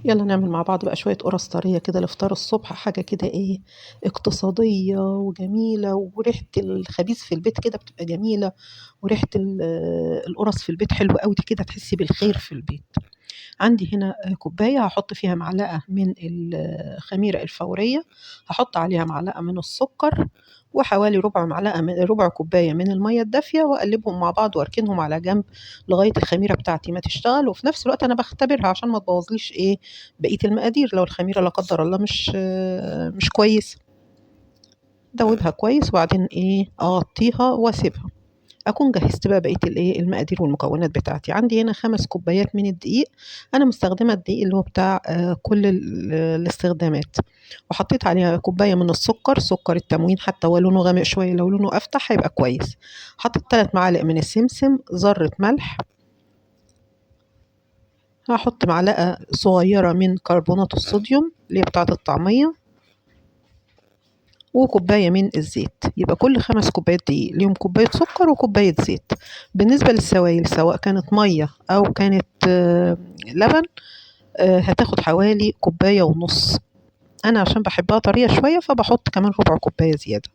يلا نعمل مع بعض بقى شوية قرص طرية كده لفطار الصبح، حاجة كده ايه اقتصادية وجميلة، وريحة الخبيز في البيت كده بتبقى جميلة، وريحة القرص في البيت حلوة قوي كده، تحسي بالخير في البيت. عندي هنا كوباية هحط فيها معلقة من الخميرة الفورية، هحط عليها معلقة من السكر، وحوالي ربع كوباية من المية الدافية، وأقلبهم مع بعض وأركنهم على جنب لغاية الخميرة بتاعتي ما تشتغل. وفي نفس الوقت أنا بختبرها عشان ما تبوظليش إيه بقية المقادير لو الخميرة لا قدر الله مش كويس. دوبها كويس وبعدين إيه أغطيها وأسيبها. أكون جهزت بقى بقية الإيه المقادير والمكونات بتاعتي. عندي هنا 5 كوبايات من الدقيق، أنا مستخدمة الدقيق اللي هو بتاع كل الاستخدامات، وحطيت عليها كوباية من السكر، سكر التموين حتى هو لونه غامق شوية، لو لونه أفتح هيبقى كويس. حطيت 3 معالق من السمسم، ذرة ملح، هحط معلقة صغيرة من كربونات الصوديوم اللي هي بتاعة الطعمية، وكوباية من الزيت. يبقى كل 5 كوبايات دقيق ليهم كوباية سكر وكوباية زيت. بالنسبة للسوائل سواء كانت مية أو كانت لبن، هتاخد حوالي كوباية ونص. أنا عشان بحبها طرية شوية فبحط كمان ربع كوباية زيادة.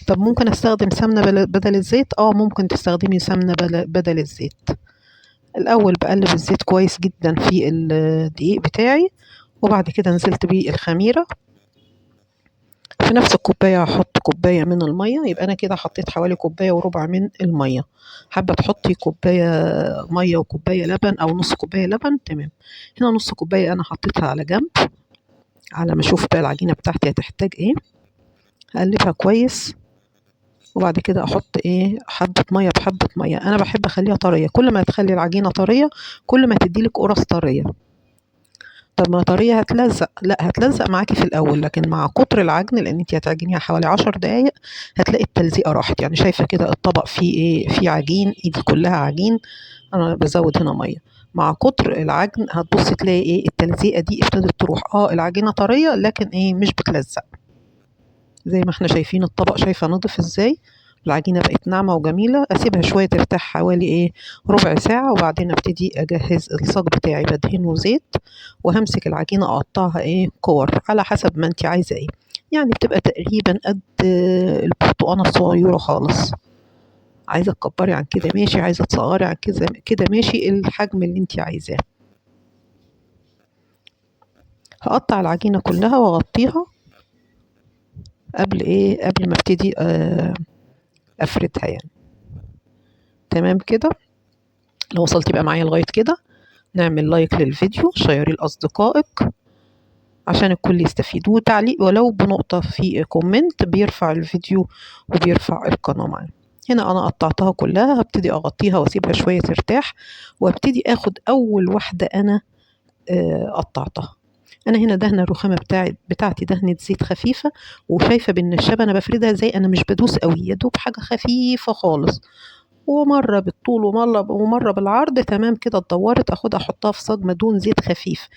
طب ممكن أستخدم سمنة بدل الزيت؟ ممكن تستخدمي سمنة بدل الزيت. الأول بقلب الزيت كويس جدا في الدقيق بتاعي، وبعد كده نزلت بيه الخميرة. في نفس الكوباية هحط كوباية من المية، يبقى أنا كده حطيت حوالي كوباية وربع من المية. حابة تحطي كوباية مية وكوباية لبن أو نص كوباية لبن تمام. هنا نص كوباية أنا حطيتها على جنب، على ما أشوف بقى العجينة بتاعتي هتحتاج إيه. هقلبها كويس، وبعد كده أحط إيه حبة مية بحبة مية. أنا بحب أخليها طرية، كل ما تخلي العجينة طرية كل ما تديلك قرص طرية. طب ما طريقة هتلزق؟ لا، هتلزق معاكي في الأول، لكن مع كتر العجن لأن انتي هتعجنيها حوالي 10 دقايق هتلاقي التلزيقة راحت. يعني شايفة كده الطبق فيه ايه، فيه عجين، ايدي كلها عجين. أنا بزود هنا مية. مع كتر العجن هتبصي تلاقي ايه التلزيقة دي ابتدت تروح. العجينة طرية لكن ايه مش بتلزق. زي ما احنا شايفين الطبق، شايفة نضف ازاي. العجينة بقت ناعمة وجميلة. أسيبها شوية ترتاح حوالي إيه ربع ساعة، وبعدين أبتدي أجهز الصاج بتاعي بدهنه زيت، وهمسك العجينة أقطعها إيه كور على حسب ما أنت عايزة إيه. يعني بتبقى تقريبا قد البرتقانة الصغيرة خالص. عايزة تكبري عن كده ماشي، عايزة تصغري عن كده كده ماشي، الحجم اللي أنت عايزاه. هقطع العجينة كلها وأغطيها قبل ما ابتدي أفردها يعني. تمام كده. لو وصلتي بقى معايا لغاية كده نعمل لايك للفيديو، شيريه لأصدقائك عشان الكل يستفيد، وتعليق ولو بنقطة في كومنت بيرفع الفيديو وبيرفع القناة معانا. هنا أنا قطعتها كلها، هبتدي أغطيها وأسيبها شوية ترتاح، وابتدي أخد أول واحدة أنا قطعتها. أنا هنا دهنة الرخامة بتاعتي دهنة زيت خفيفة، وشايفة بالنشابة أنا بفردها ازاي، أنا مش بدوس قوي، يا دوب حاجة خفيفة خالص، ومرة بالطول ومرة بالعرض. تمام كده اتدورت، اخدها احطها في صاج مدهون زيت خفيف.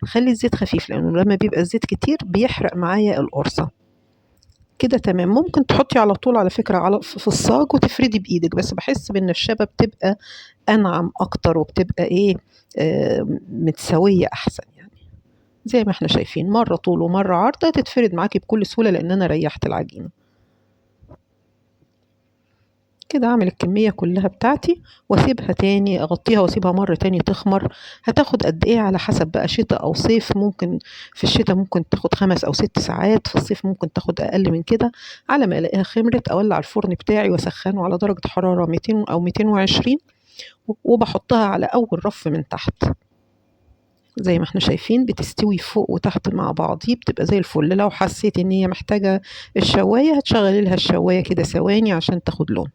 خلي الزيت خفيف لانه لما بيبقى الزيت كتير بيحرق معايا القرصة. كده تمام. ممكن تحطي على طول على فكرة في الصاج وتفردي بايدك، بس بحس بالنشابة بتبقى انعم اكتر، وبتبقى ايه متساوية احسن يعني. زي ما احنا شايفين مرة طول ومرة عرض تتفرد معاكي بكل سهولة لان انا ريحت العجينة. كده اعمل الكمية كلها بتاعتي واسيبها تاني، اغطيها واسيبها مرة تاني تخمر. هتاخد قد ايه على حسب بقى شتاء او صيف. ممكن في الشتاء ممكن تاخد 5 أو 6 ساعات، في الصيف ممكن تاخد اقل من كده. على ما الاقيها خمرت اولع الفرن بتاعي واسخنه على درجة حرارة 200 او 220، وبحطها على اول رف من تحت. زي ما احنا شايفين بتستوي فوق وتحت مع بعضيه، بتبقى زي الفل. لو حسيت ان هي محتاجة الشواية هتشغلي لها الشواية كده ثواني عشان تاخد لون.